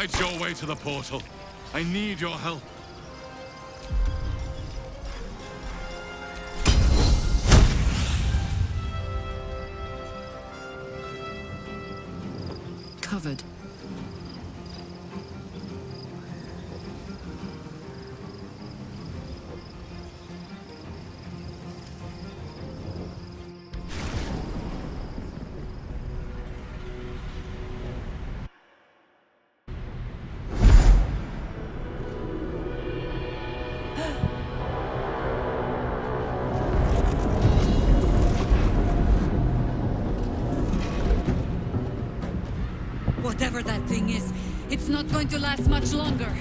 Fight your way to the portal. I need your help. Covered. Whatever that thing is, it's not going to last much longer.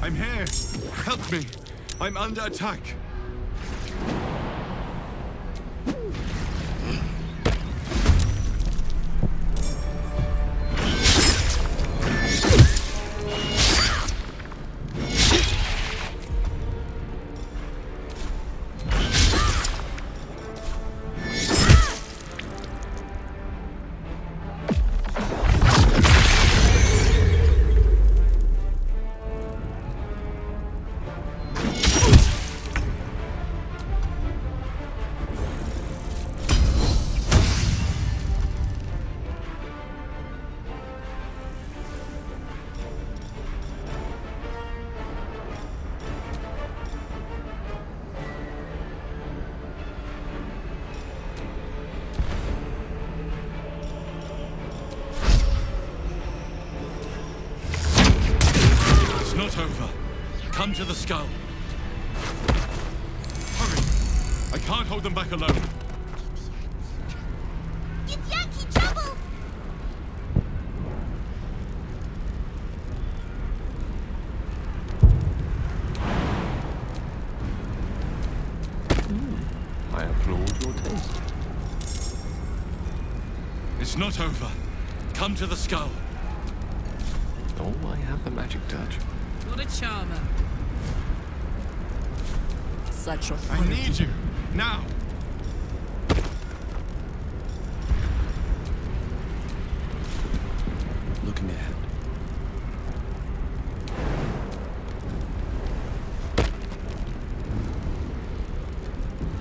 I'm here. Help me. I'm under attack. It's not over. Come to the skull. Hurry. I can't hold them back alone. It's Yankee trouble! I applaud your taste. It's not over. Come to the skull. Oh, I have the magic touch. What a charmer. Such I authority. need you. Now. Looking ahead.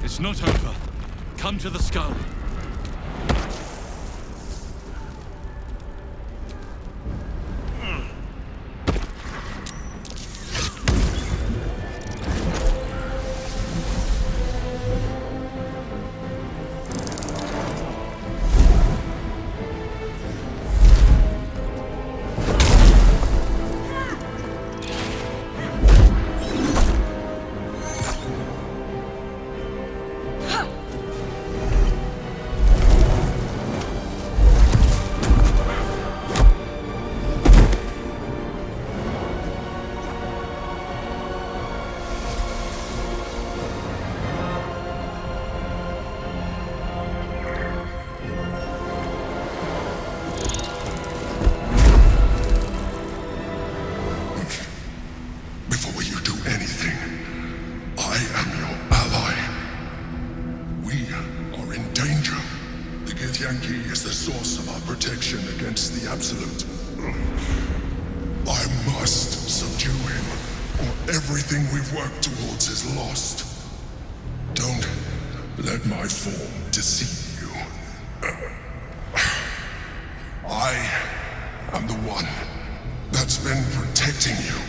It's not over. Come to the skull. Before you do anything, I am your ally. We are in danger. The Githyanki is the source of our protection against the Absolute. I must subdue him, or everything we've worked towards is lost. Don't let my form deceive you. I am the one that's been protecting you.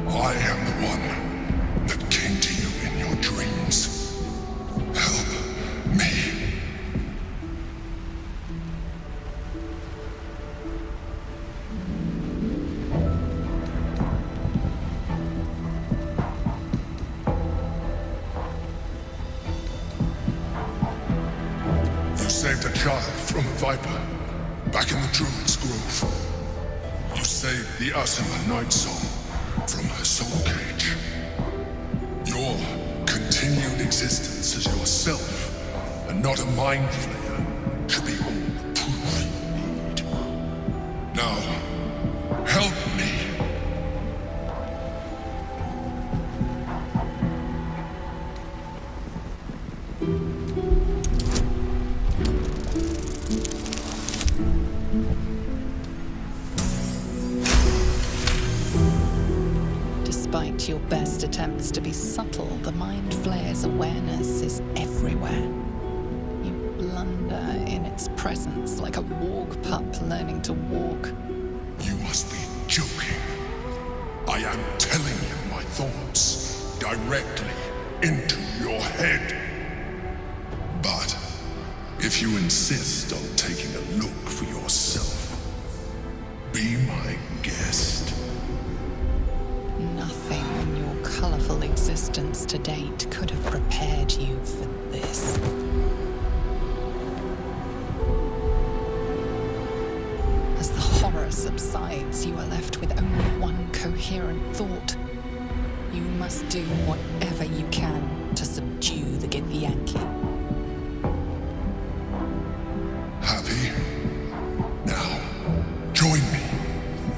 I one that came to you in your dreams. Help me. You saved a child from a viper back in the Druid's Grove. You saved the Asima Night Song from her soul cage. Your continued existence as yourself and not a mind flayer should be all the proof you need. Now, help me. Despite your best attempts to be subtle, the Mind Flayer's awareness is everywhere. You blunder in its presence like a warg pup learning to walk. You must be joking. I am telling you my thoughts directly into your head. But if you insist on taking a look for yourself, be my guest. Nothing in your colorful existence to date could have prepared you for this. As the horror subsides, you are left with only one coherent thought. You must do whatever you can to subdue the Githyanki. Happy? Now, join me.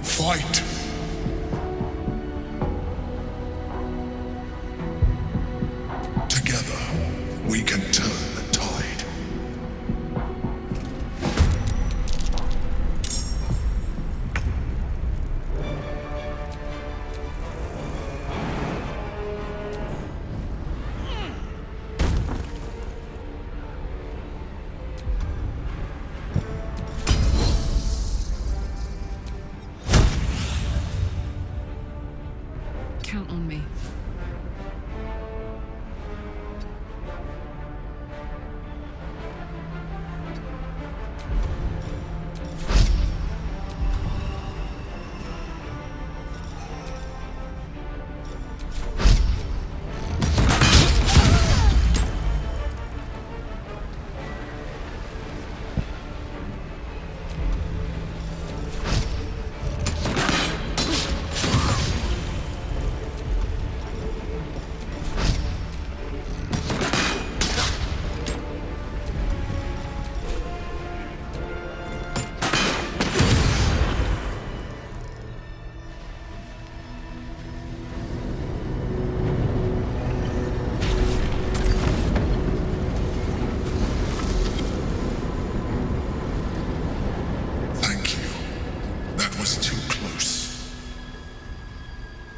Fight! Together, we can turn the tide. Count on me.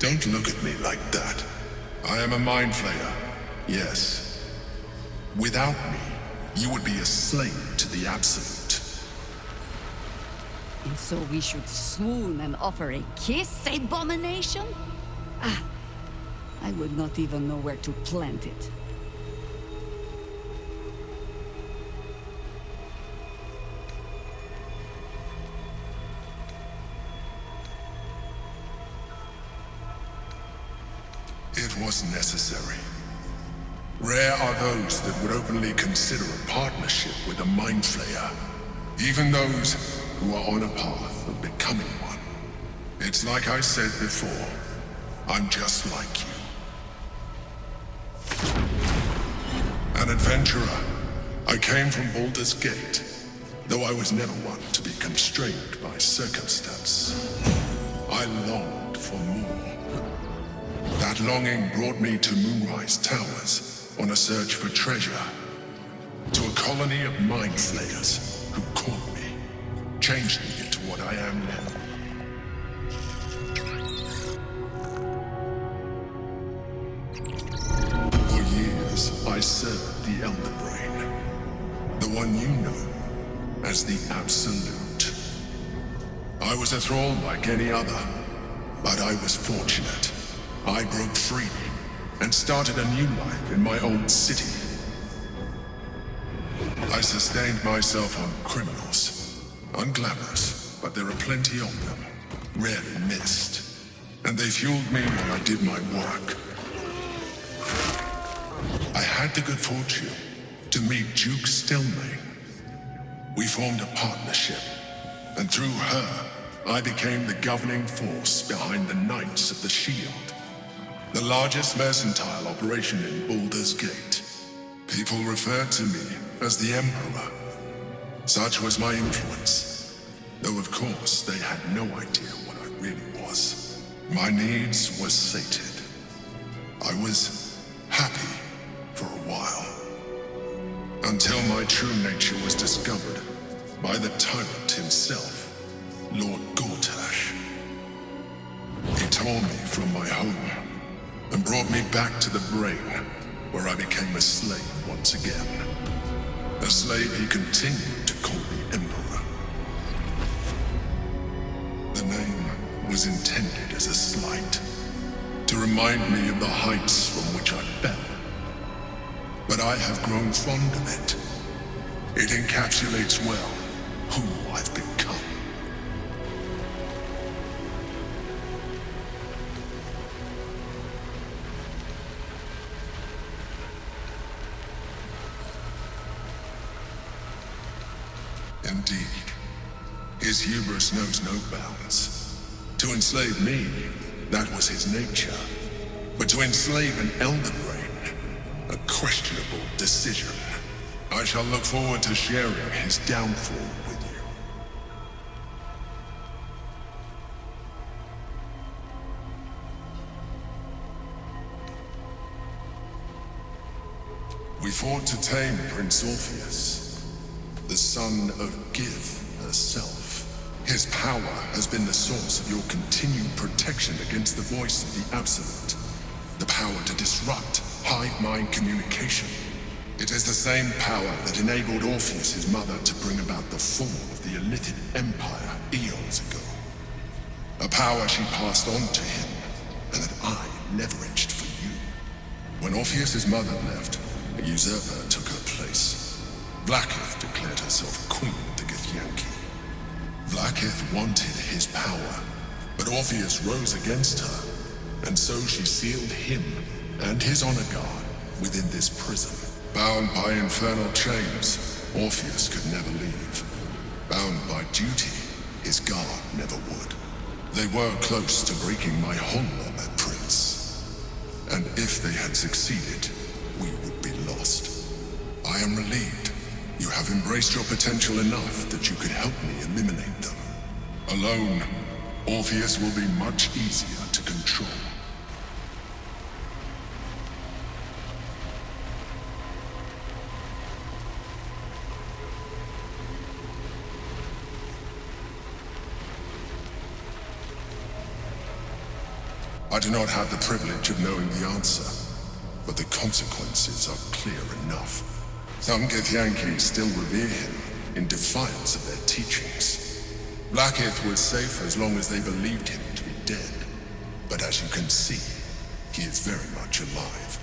Don't look at me like that. I am a mind flayer, yes. Without me, you would be a slave to the Absolute. And so we should swoon and offer a kiss, abomination? Ah, I would not even know where to plant it. It was necessary. Rare are those that would openly consider a partnership with a mind flayer, even those who are on a path of becoming one. It's like I said before, I'm just like you. An adventurer, I came from Baldur'S Gate, though I was never one to be constrained by circumstance. I longed for more. That longing brought me to Moonrise Towers on a search for treasure, to a colony of mind flayers who caught me, changed me into what I am now. For years, I served the Elder Brain, the one you know as the Absolute. I was a thrall like any other, but I was fortunate. I broke free and started a new life in my old city. I sustained myself on criminals. Unglamorous, but there are plenty of them. Rarely missed. And they fueled me while I did my work. I had the good fortune to meet Duke Stelmane. We formed a partnership, and through her, I became the governing force behind the Knights of the Shield, the largest mercantile operation in Baldur's Gate. People referred to me as the Emperor. Such was my influence, though of course they had no idea what I really was. My needs were sated. I was happy for a while, until my true nature was discovered by the tyrant himself, Lord Gortash. He tore me from my home and brought me back to the brain, where I became a slave once again. A slave he continued to call the Emperor. The name was intended as a slight, to remind me of the heights from which I fell. But I have grown fond of it. It encapsulates well who I've become. Indeed, his hubris knows no bounds. To enslave me, that was his nature. But to enslave an elder brain, a questionable decision. I shall look forward to sharing his downfall with you. We fought to tame Prince Orpheus, the son of Give herself. His power has been the source of your continued protection against the voice of the Absolute. The power to disrupt hive mind communication. It is the same power that enabled Orpheus' mother to bring about the fall of the Illithid Empire eons ago. A power she passed on to him, and that I leveraged for you. When Orpheus' mother left, a usurper took her place. Blackith declared herself queen of the Githyanki. Blackith wanted his power, but Orpheus rose against her, and so she sealed him and his honor guard within this prison. Bound by infernal chains, Orpheus could never leave. Bound by duty, his guard never would. They were close to breaking my honor, my prince. And if they had succeeded, we would be lost. I am relieved. You have embraced your potential enough that you could help me eliminate them. Alone, Orpheus will be much easier to control. I do not have the privilege of knowing the answer, but the consequences are clear enough. Some Githyanki still revere him in defiance of their teachings. Blackith was safe as long as they believed him to be dead. But as you can see, he is very much alive.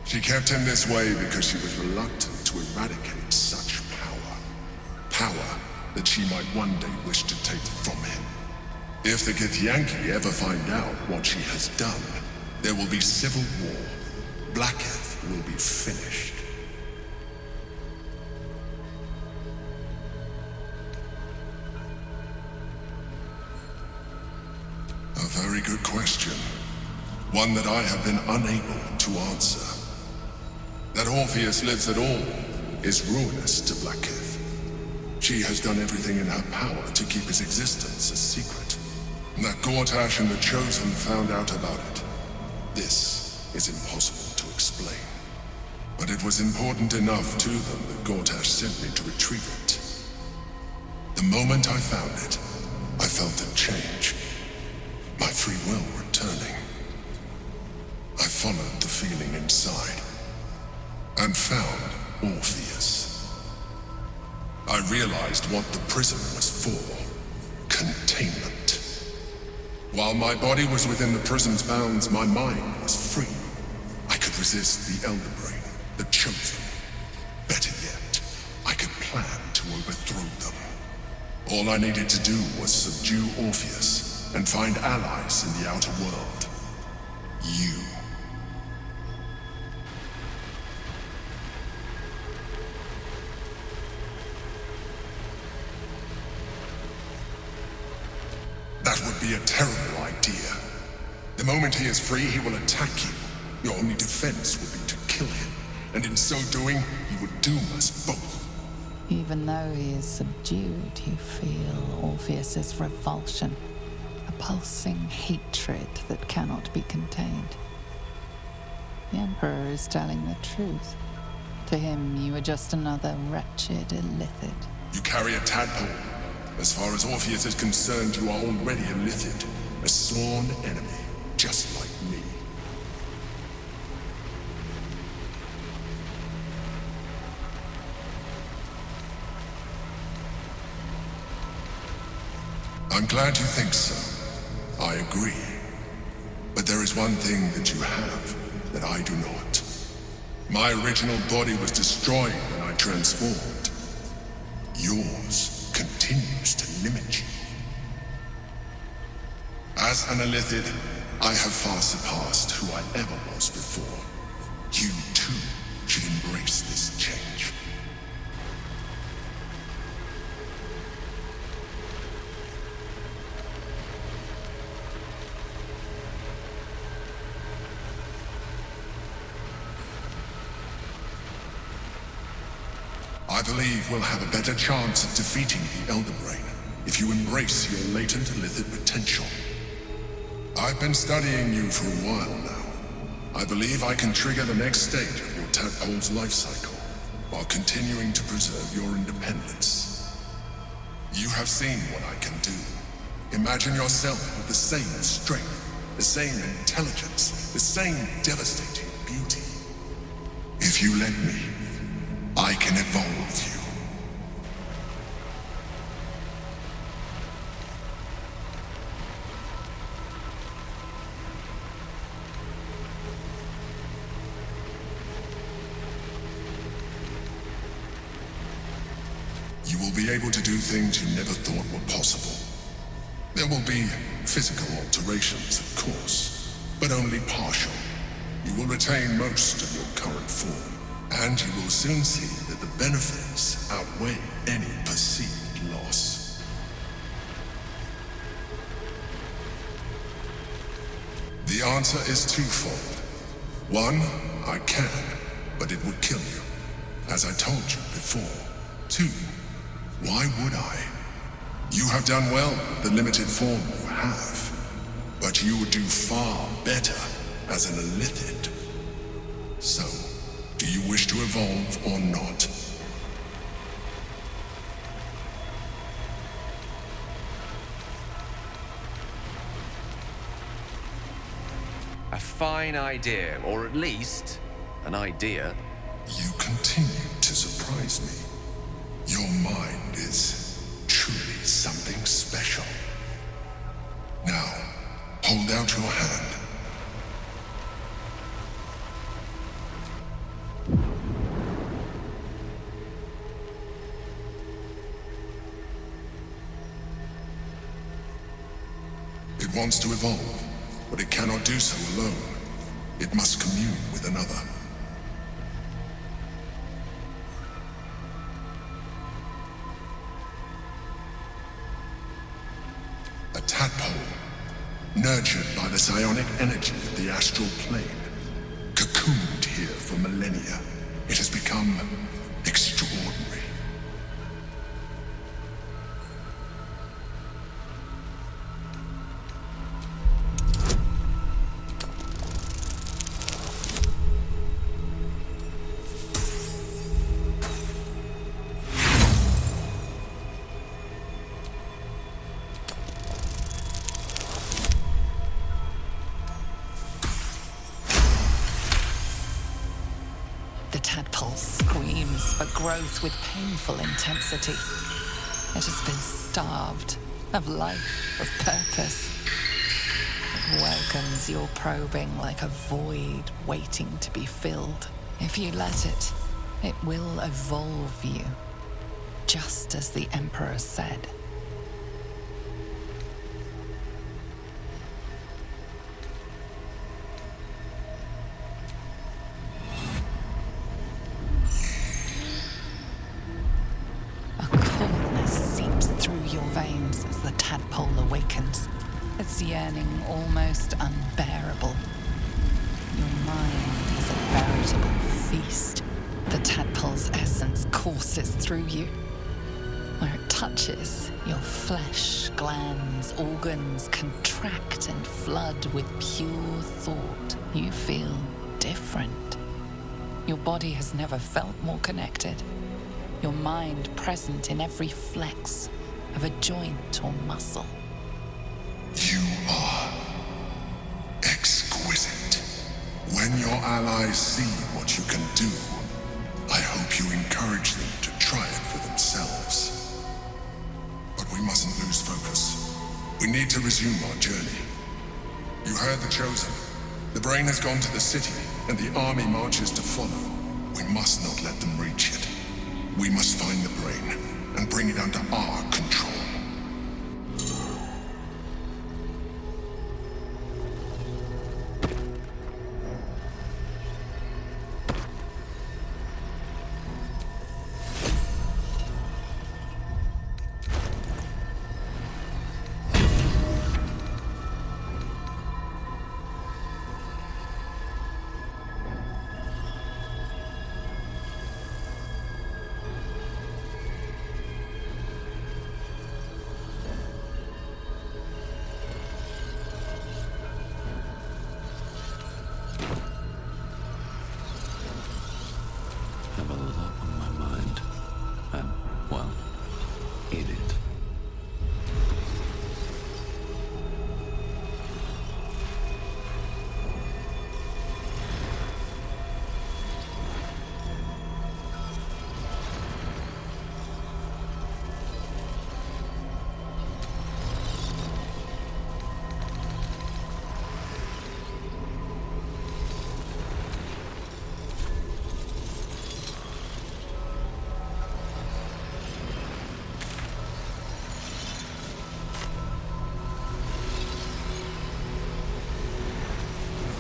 She kept him this way because she was reluctant to eradicate such power. Power that she might one day wish to take from him. If the Githyanki ever find out what she has done, there will be civil war. Blackith will be finished. A very good question. One that I have been unable to answer. That Orpheus lives at all is ruinous to Blackith. She has done everything in her power to keep his existence a secret. That Gortash and the Chosen found out about it. This is impossible to explain. But it was important enough to them that Gortash sent me to retrieve it. The moment I found it, I felt a change. My free will returning. I followed the feeling inside and found Orpheus. I realized what the prison was for. Containment. While my body was within the prison's bounds, my mind was free. I could resist the Elder Brain, the Chosen. Better yet, I could plan to overthrow them. All I needed to do was subdue Orpheus and find allies in the outer world. You. That would be a terrible idea. The moment he is free, he will attack you. Your only defense would be to kill him, and in so doing, he would doom us both. Even though he is subdued, you feel Orpheus's revulsion, a pulsing hatred that cannot be contained. The Emperor is telling the truth. To him, you are just another wretched illithid. You carry a tadpole. As far as Orpheus is concerned, you are already a illithid, a sworn enemy, just like me. I'm glad you think so. I agree. But there is one thing that you have that I do not. My original body was destroyed when I transformed. Yours continues to limit you. As an illithid, I have far surpassed who I ever was before. You too should embrace this change. I believe we'll have a better chance of defeating the Elder Brain if you embrace your latent illithid potential. I've been studying you for a while now. I believe I can trigger the next stage of your tadpole's life cycle while continuing to preserve your independence. You have seen what I can do. Imagine yourself with the same strength, the same intelligence, the same devastating beauty. If you let me, I can evolve you. You will be able to do things you never thought were possible. There will be physical alterations, of course, but only partial. You will retain most of your current form. And you will soon see that the benefits outweigh any perceived loss. The answer is twofold. One, I can, but it would kill you, as I told you before. Two, why would I? You have done well with the limited form you have, but you would do far better as an illithid. So, do you wish to evolve or not? A fine idea, or at least an idea. You continue to surprise me. Your mind is truly something special. Now, hold out your hand. It wants to evolve, but it cannot do so alone. It must commune with another. A tadpole, nurtured by the psionic energy of the astral plane, cocooned here for millennia. It has become extraordinary. Growth with painful intensity. It has been starved of life, of purpose. welcomes your probing like a void waiting to be filled. If you let it, it will evolve you, just as the Emperor said. A coldness seeps through your veins as the tadpole awakens, its yearning almost unbearable. Your mind is a veritable feast. The tadpole's essence courses through you. Where it touches, your flesh, glands, organs contract and flood with pure thought. You feel different. Your body has never felt more connected. Your mind present in every flex of a joint or muscle. You are exquisite. When your allies see what you can do, I hope you encourage them to try it for themselves. But we mustn't lose focus. We need to resume our journey. You heard the Chosen. The brain has gone to the city, and the army marches to follow. We must not let them reach it. We must find the brain and bring it under our control. Have a lot on my mind. And, well, in it.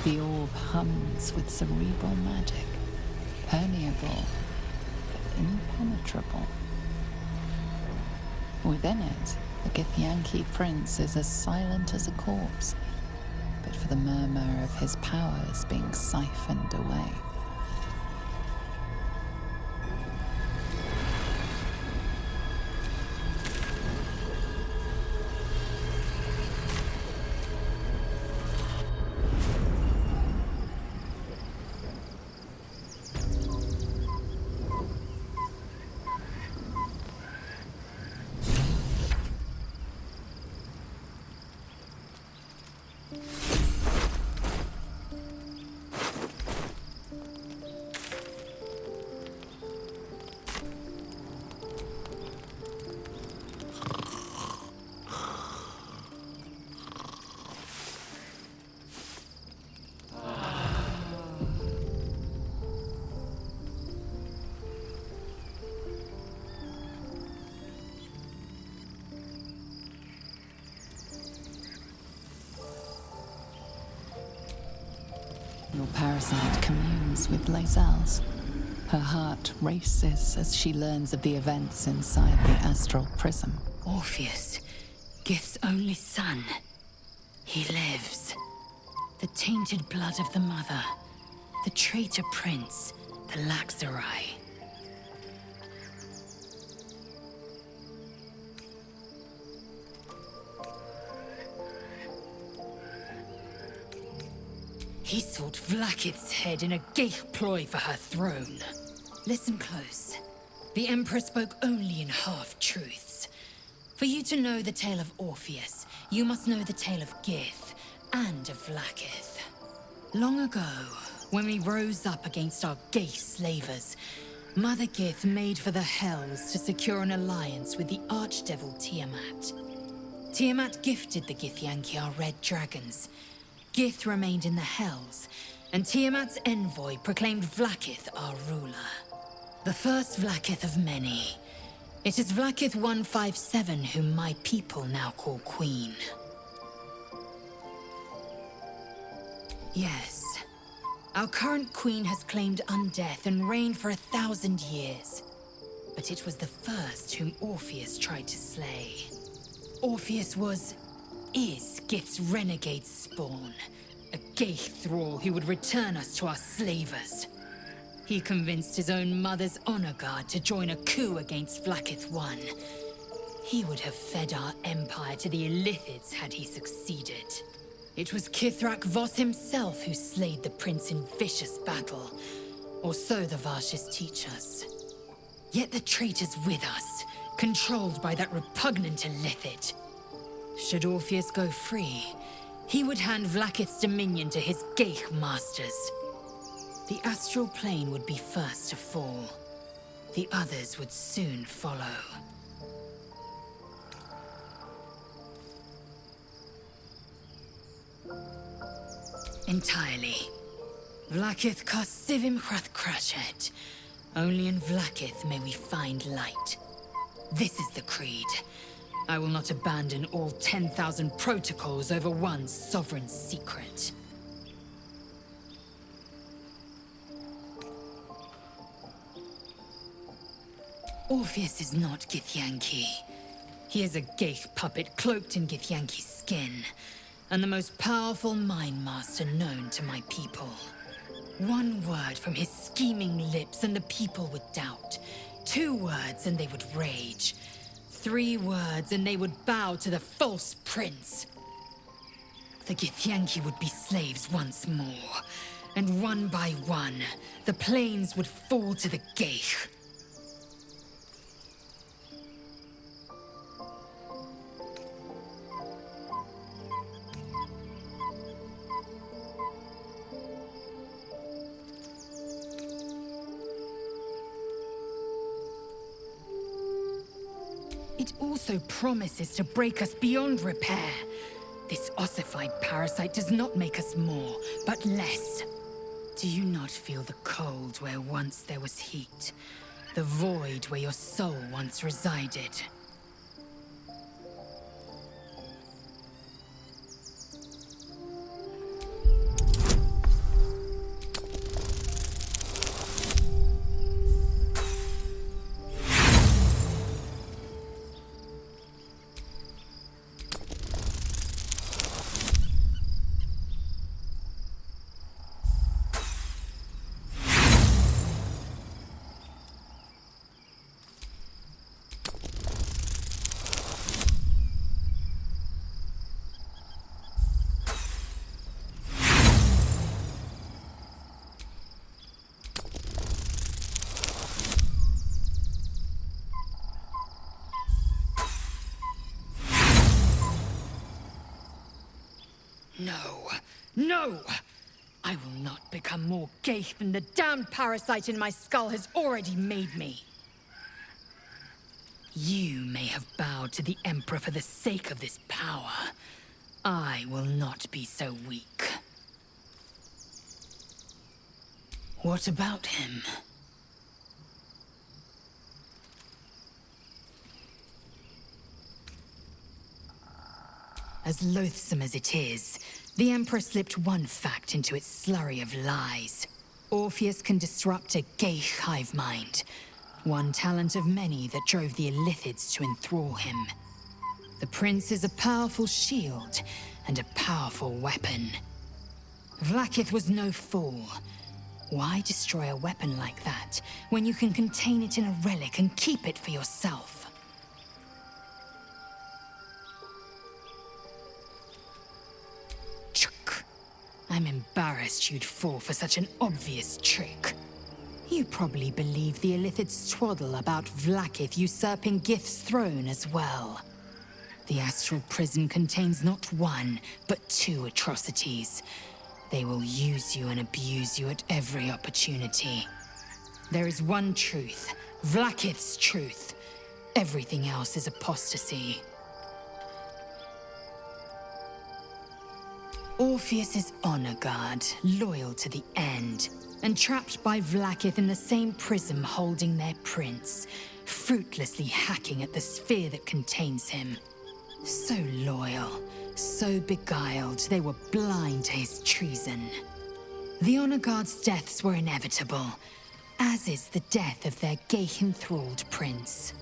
The orb hums with cerebral magic, permeable but impenetrable. Within it, the Githyanki prince is as silent as a corpse, but for the murmur of his powers being siphoned away. Your parasite communes with Lae'zel's. Her heart races as she learns of the events inside the astral prism. Orpheus, Gith's only son. He lives. The tainted blood of the mother. The traitor prince. The Laxarai. He sought Vlaakith's head in a geich ploy for her throne. Listen close. The Emperor spoke only in half-truths. For you to know the tale of Orpheus, you must know the tale of Gith and of Vlaakith. Long ago, when we rose up against our geich slavers, Mother Gith made for the Hells to secure an alliance with the archdevil Tiamat. Tiamat gifted the Githyanki our red dragons, Gith remained in the Hells, and Tiamat's envoy proclaimed Vlaakith our ruler. The first Vlaakith of many. It is Vlaakith 157 whom my people now call Queen. Yes. Our current queen has claimed undeath and reigned for 1,000 years. But it was the first whom Orpheus tried to slay. Orpheus is Gith's renegade spawn. A Geich thrall who would return us to our slavers. He convinced his own mother's honor guard to join a coup against Vlaakith I. He would have fed our empire to the Illithids had he succeeded. It was Kithrak Voss himself who slayed the prince in vicious battle, or so the Varshas teach us. Yet the traitor's with us, controlled by that repugnant Illithid. Should Orpheus go free, he would hand Vlaakith's dominion to his Geich masters. The astral plane would be first to fall. The others would soon follow. Entirely. Vlaakith Karsivim Hrath Krashet. Only in Vlaakith may we find light. This is the creed. I will not abandon all 10,000 protocols over one sovereign secret. Orpheus is not Githyanki. He is a Geich puppet cloaked in Githyanki's skin, and the most powerful mind master known to my people. One word from his scheming lips and the people would doubt. 2 words and they would rage. 3 words and they would bow to the false prince. The Githyanki would be slaves once more, and one by one, the plains would fall to the Geich. It also promises to break us beyond repair. This ossified parasite does not make us more, but less. Do you not feel the cold where once there was heat? The void where your soul once resided? No! I will not become more Geich than the damned parasite in my skull has already made me. You may have bowed to the Emperor for the sake of this power. I will not be so weak. What about him? As loathsome as it is, the Emperor slipped one fact into its slurry of lies. Orpheus can disrupt a Geich hive mind. One talent of many that drove the Illithids to enthrall him. The prince is a powerful shield and a powerful weapon. Vlaakith was no fool. Why destroy a weapon like that when you can contain it in a relic and keep it for yourself? I'm embarrassed you'd fall for such an obvious trick. You probably believe the Illithid's twaddle about Vlaakith usurping Gith's throne as well. The astral prison contains not 1, but 2 atrocities. They will use you and abuse you at every opportunity. There is one truth, Vlaakith's truth. Everything else is apostasy. Orpheus's honor guard, loyal to the end, and trapped by Vlaakith in the same prism holding their prince, fruitlessly hacking at the sphere that contains him. So loyal, so beguiled, they were blind to his treason. The honor guard's deaths were inevitable, as is the death of their gay-enthralled prince.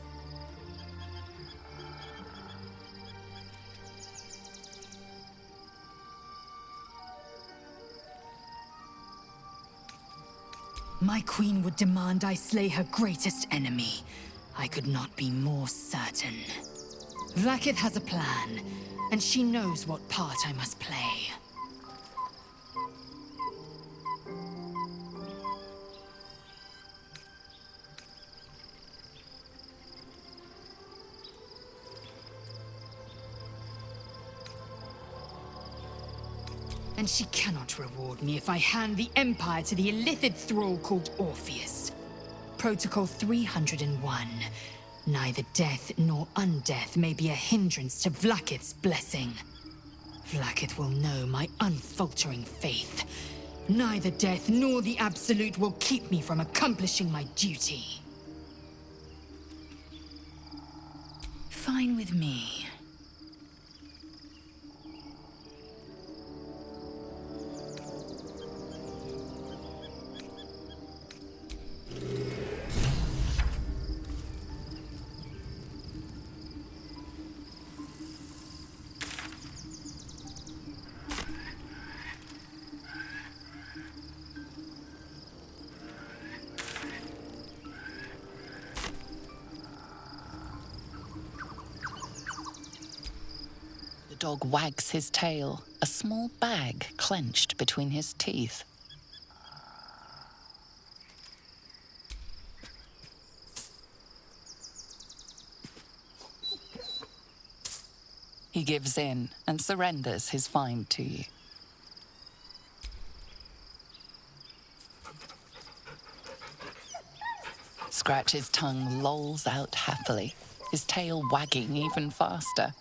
My queen would demand I slay her greatest enemy. I could not be more certain. Vlaakith has a plan, and she knows what part I must play. And she cannot reward me if I hand the Empire to the illithid thrall called Orpheus. Protocol 301. Neither death nor undeath may be a hindrance to Vlaakith's blessing. Vlaakith will know my unfaltering faith. Neither death nor the Absolute will keep me from accomplishing my duty. Fine with me. The dog wags his tail, a small bag clenched between his teeth. He gives in and surrenders his find to you. Scratch's tongue lolls out happily, his tail wagging even faster.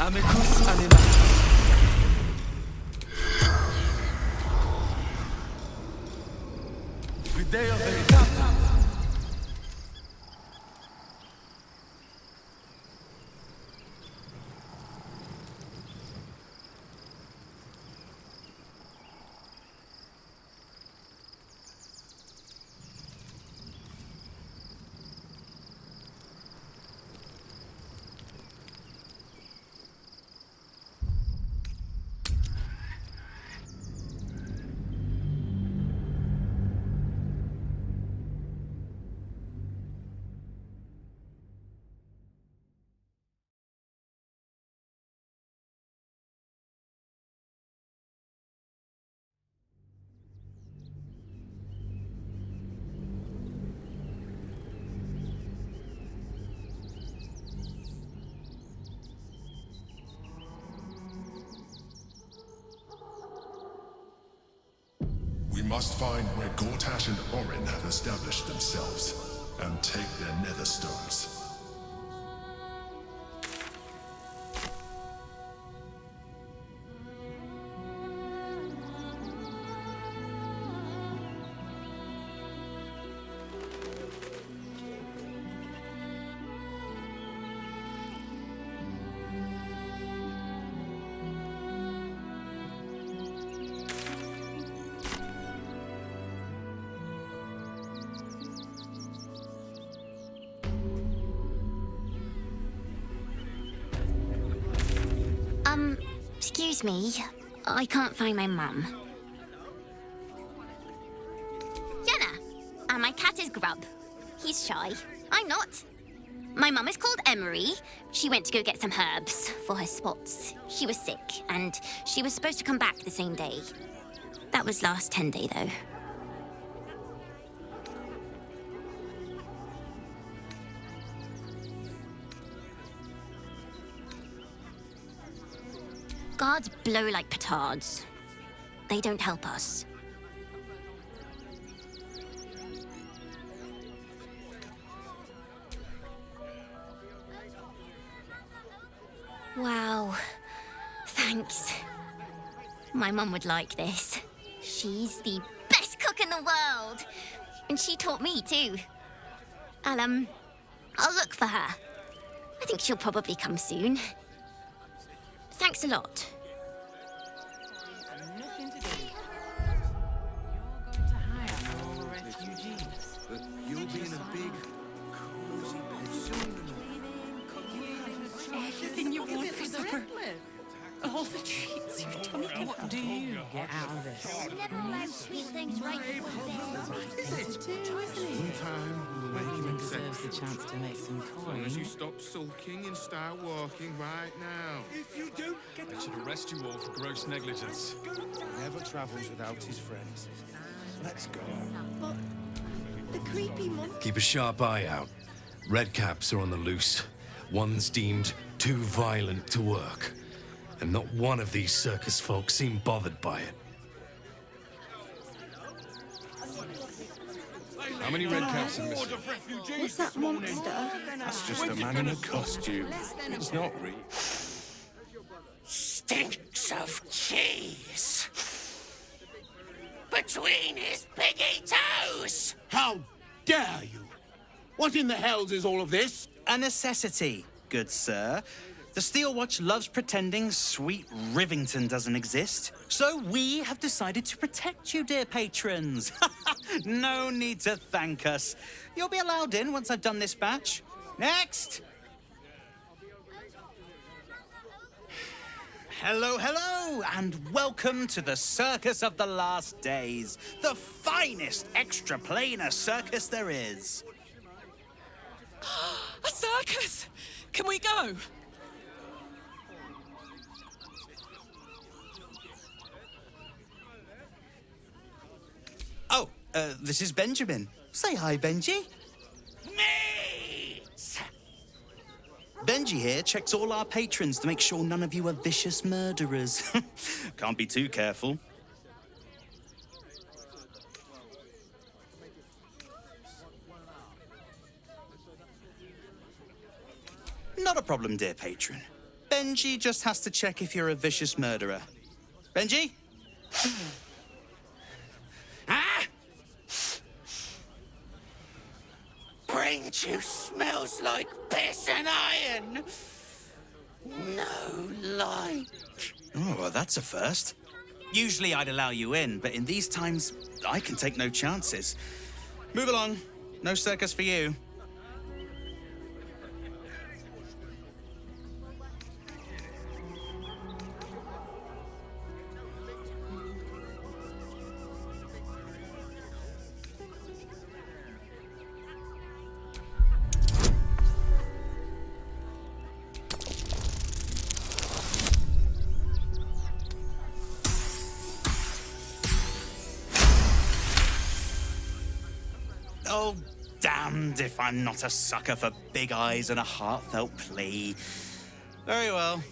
Amicus animatus. Vidéo veritata. We must find where Gortash and Orin have established themselves, and take their nether stones. Excuse me. I can't find my mum. Jenna! And my cat is Grub. He's shy. I'm not. My mum is called Emery. She went to go get some herbs for her spots. She was sick, and she was supposed to come back the same day. That was last 10 day, though. Guards blow like petards. They don't help us. Wow. Thanks. My mum would like this. She's the best cook in the world. And she taught me too. I'll look for her. I think she'll probably come soon. Thanks a lot. Nothing to do. You're going to hire all the refugees. But you'll be in a big, cozy bed soon. Everything you want for supper. All the treats your tummy can What do you get out of this? Never allowed sweet things right before bed. Sometime we'll make him Someone deserves accept. the chance to make some As long as you coin. stop sulking and start walking right now. If you don't get I should arrest you all for gross negligence. Never travels without his friends. Let's go. The creepy monkey. Keep a sharp eye out. Redcaps are on the loose. One's deemed too violent to work. And not one of these circus folk seem bothered by it. How many red caps are missing? What's that monster? That's just a man in a costume. It's not real. Stinks of cheese between his piggy toes. How dare you? What in the hells is all of this? A necessity, good sir. The Steel Watch loves pretending sweet Rivington doesn't exist. So we have decided to protect you, dear patrons. No need to thank us. You'll be allowed in once I've done this batch. Next! Hello, hello, and welcome to the Circus of the Last Days, the finest extra-planar circus there is. A circus! Can we go? Oh, this is Benjamin. Say hi, Benji. Meat! Benji here checks all our patrons to make sure none of you are vicious murderers. Can't be too careful. Not a problem, dear patron. Benji just has to check if you're a vicious murderer. Benji? Ah! Brain juice smells like piss and iron. No light. Oh, well, that's a first. Usually I'd allow you in, but in these times, I can take no chances. Move along. No circus for you. Oh, damned if I'm not a sucker for big eyes and a heartfelt plea. Very well.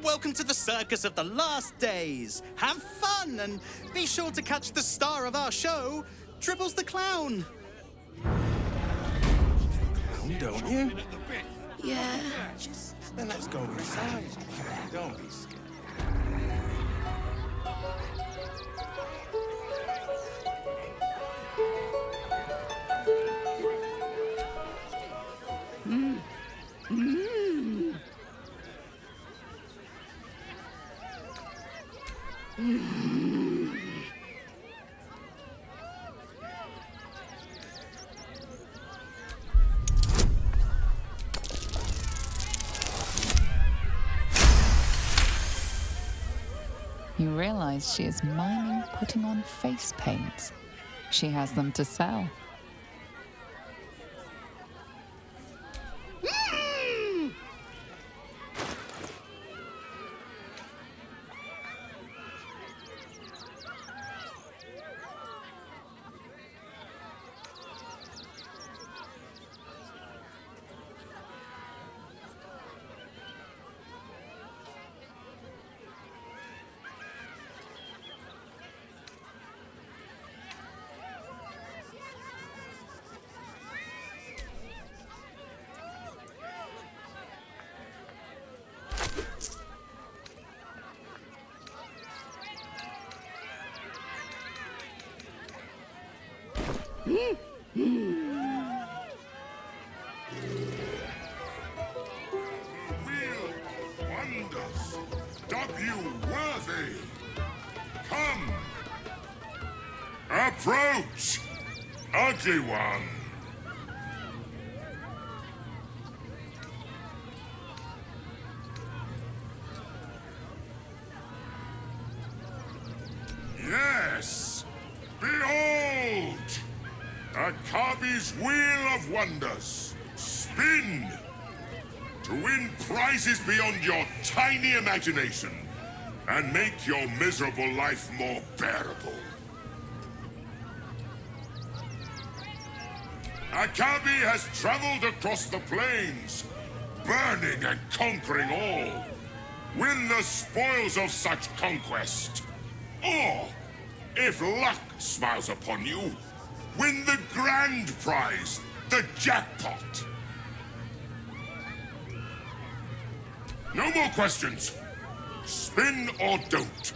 Welcome to the Circus of the Last Days. Have fun and be sure to catch the star of our show, Dribbles the Clown. Clown, don't you? Yeah. Then let's go inside. Don't be scared. You realize she is miming putting on face paints. She has them to sell. Real wonders, dub you worthy. Come, approach, ugly one. Yes, behold, Akabi's Wheel of Wonders. Spin to win prizes beyond your tiny imagination and make your miserable life more bearable. Akabi has traveled across the plains, burning and conquering all. Win the spoils of such conquest. Or, if luck smiles upon you, win the grand prize, the jackpot. No more questions. Spin or don't.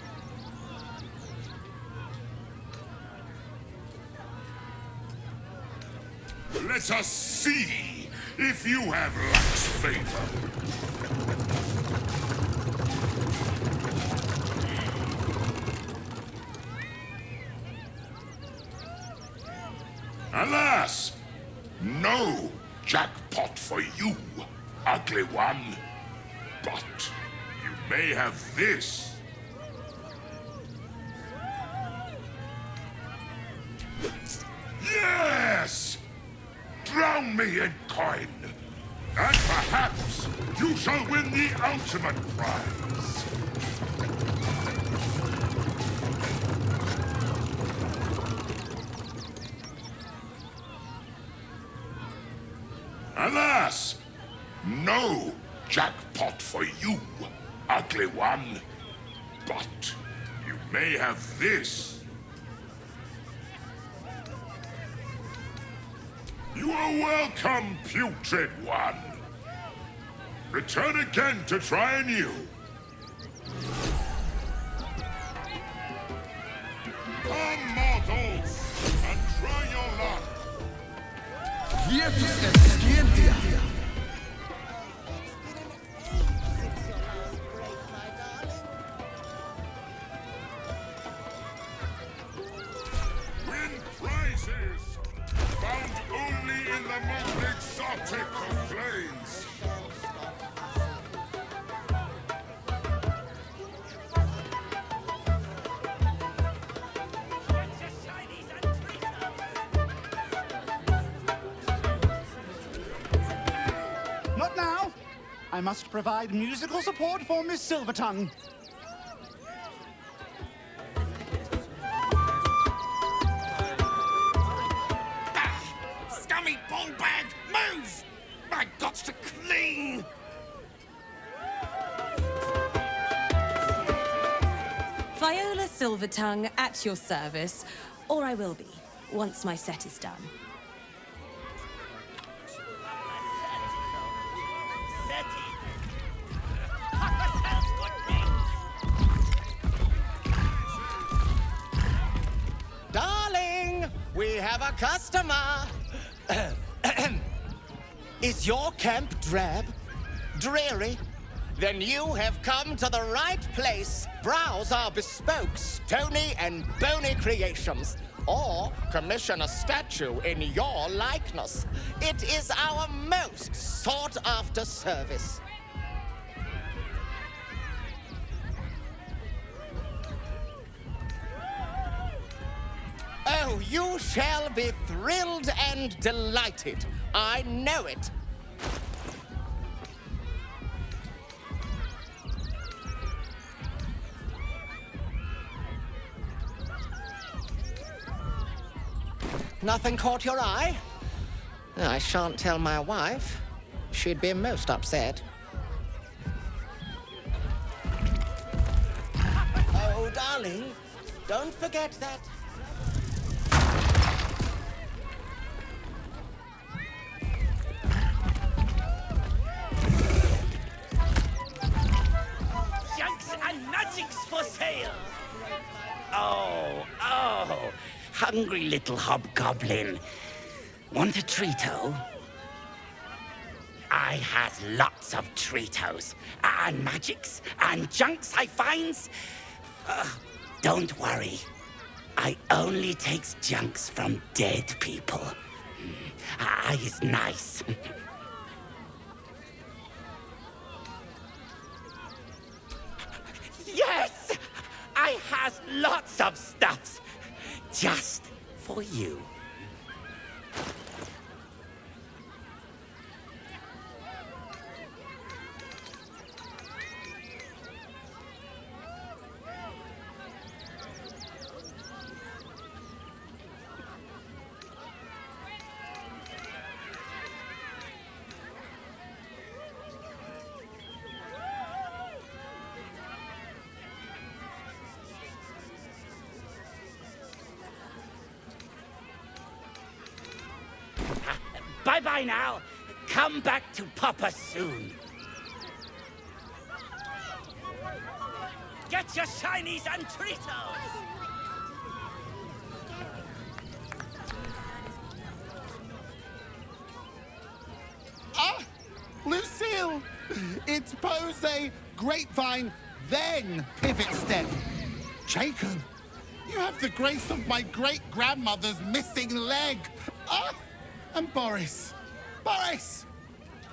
Let us see if you have luck's favor. Alas, no jackpot for you, ugly one. But you may have this. Yes! Drown me in coin, and perhaps you shall win the ultimate prize. Alas, no jackpot for you, ugly one. But you may have this. You are welcome, putrid one. Return again to try anew. Come, mortals, and try your luck. Vietus et scientia. Win prizes found only in the most exotic of planes. Not now. I must provide musical support for Miss Silvertongue. Scummy ball bag, move! I got to clean! Viola Silvertongue at your service, or I will be, once my set is done. Darling, we have a customer. Is your camp drab? Dreary? Then you have come to the right place. Browse our bespoke, stony and bony creations. Or commission a statue in your likeness. It is our most sought-after service. Oh, you shall be thrilled and delighted. I know it. Nothing caught your eye? I shan't tell my wife. She'd be most upset. Oh, darling, don't forget that. Junks and nudgings for sale! Oh, hungry little hobgoblin. Want a treato? I has lots of treatos, and magics, and junks I finds. Don't worry. I only takes junks from dead people. I is nice. Yes! I has lots of stuffs. Just for you. Bye-bye now. Come back to Papa soon. Get your shinies and treatos! Ah! Lucille! It's pose, grapevine, then pivot step. Jacob, you have the grace of my great-grandmother's missing leg. Ah! And Boris,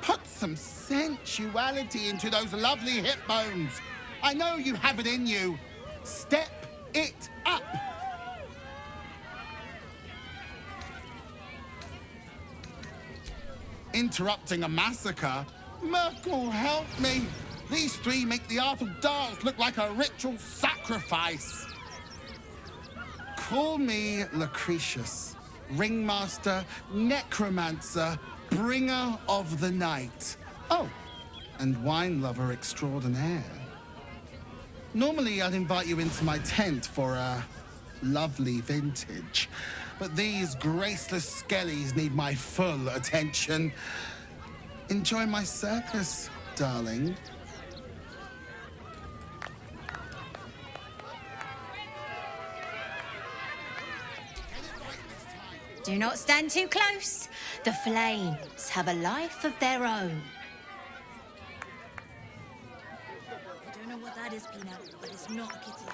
put some sensuality into those lovely hip bones. I know you have it in you. Step it up. Interrupting a massacre? Merkel, help me. These three make the art of dance look like a ritual sacrifice. Call me Lucretius. Ringmaster, necromancer, bringer of the night. Oh, and wine lover extraordinaire. Normally, I'd invite you into my tent for a lovely vintage, but these graceless skellies need my full attention. Enjoy my circus, darling. Do not stand too close. The flames have a life of their own. I don't know what that is, Peanut, but it's not a kitty.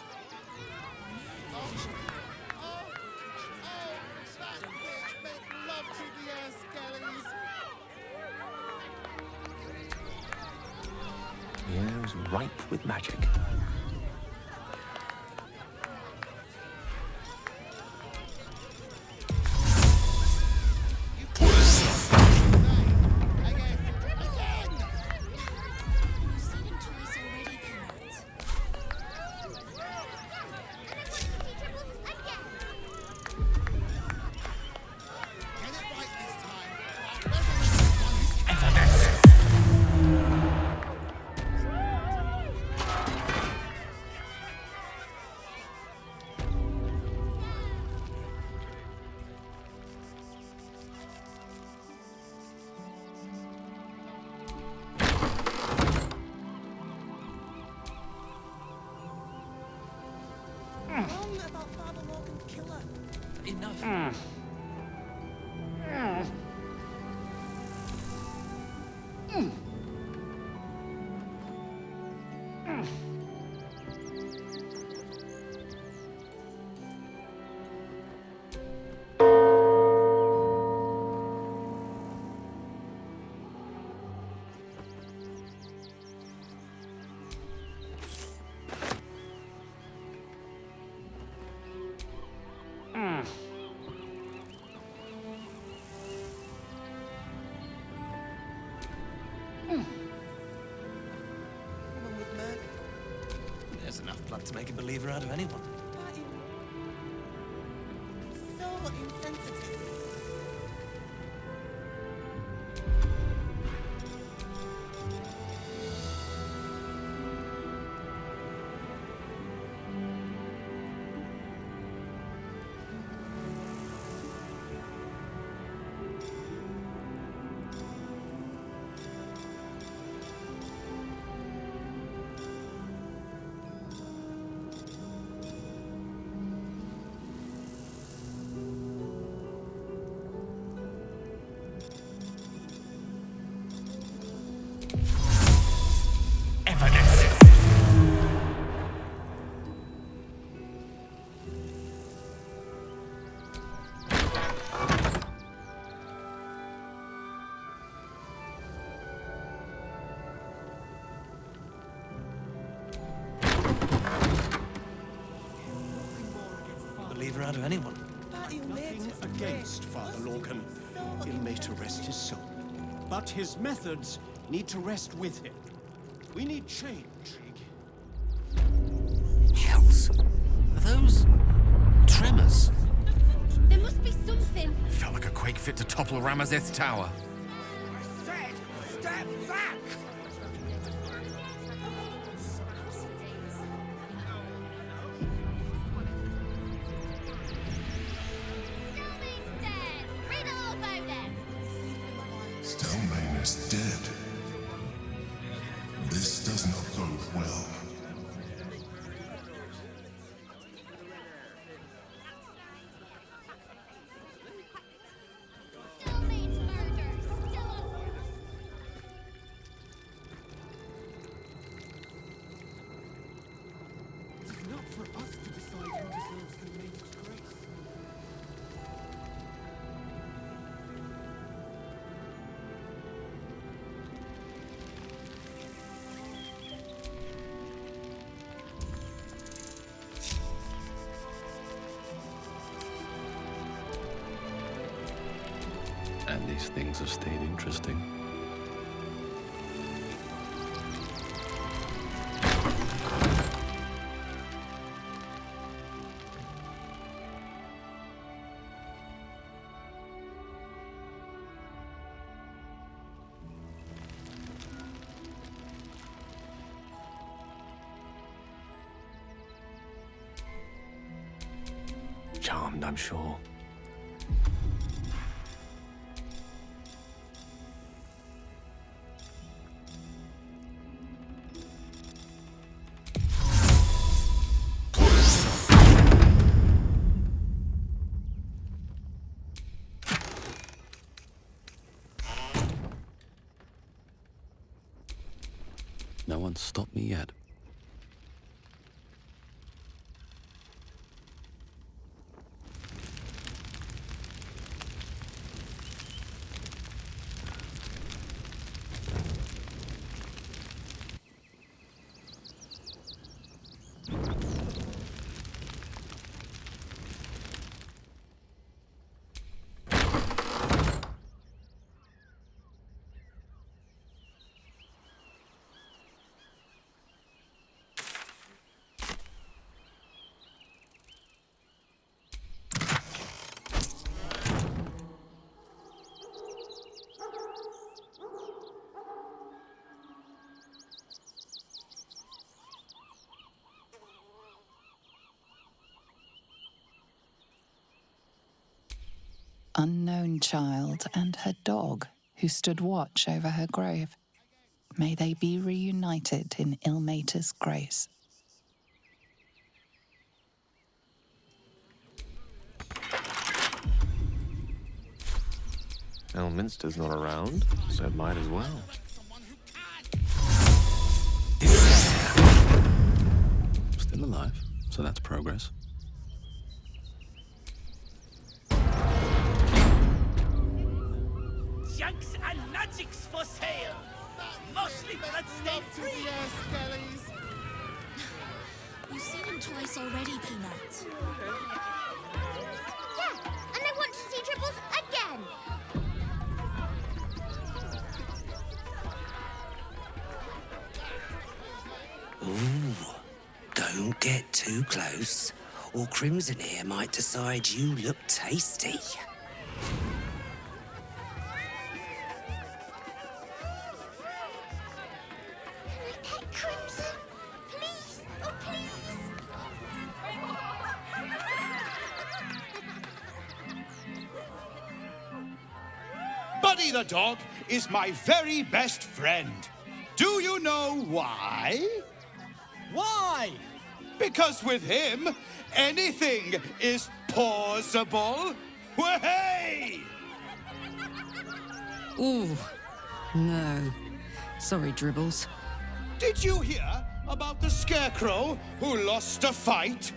The air is ripe with magic. There's enough blood to make a believer out of anyone. So insensitive. to anyone. Nothing against Father Lorcan. He may to rest his soul. But his methods need to rest with him. We need change. Hells. Are those tremors? There must be something. Felt like a quake fit to topple Ramazeth's tower. I said, step back! Stelmane is dead. This does not bode well. It's not for us to decide who deserves the Stelmane's grace. And these things have stayed interesting. Charmed, I'm sure. No one's stopped me yet. Unknown child and her dog who stood watch over her grave. May they be reunited in Ilmater's grace. Elminster's not around, so it might as well. Still alive, so that's progress. Junks and magics for sale! Mostly bloodstained free! You've seen him twice already, Peanut. Yeah, and I want to see Dribbles again. Ooh, don't get too close, or Crimson here might decide you look tasty. Crimson, please, oh please. Buddy the dog is my very best friend. Do you know why? Why? Because with him, anything is possible. Way! Ooh, no. Sorry, Dribbles. Did you hear about the scarecrow who lost a fight?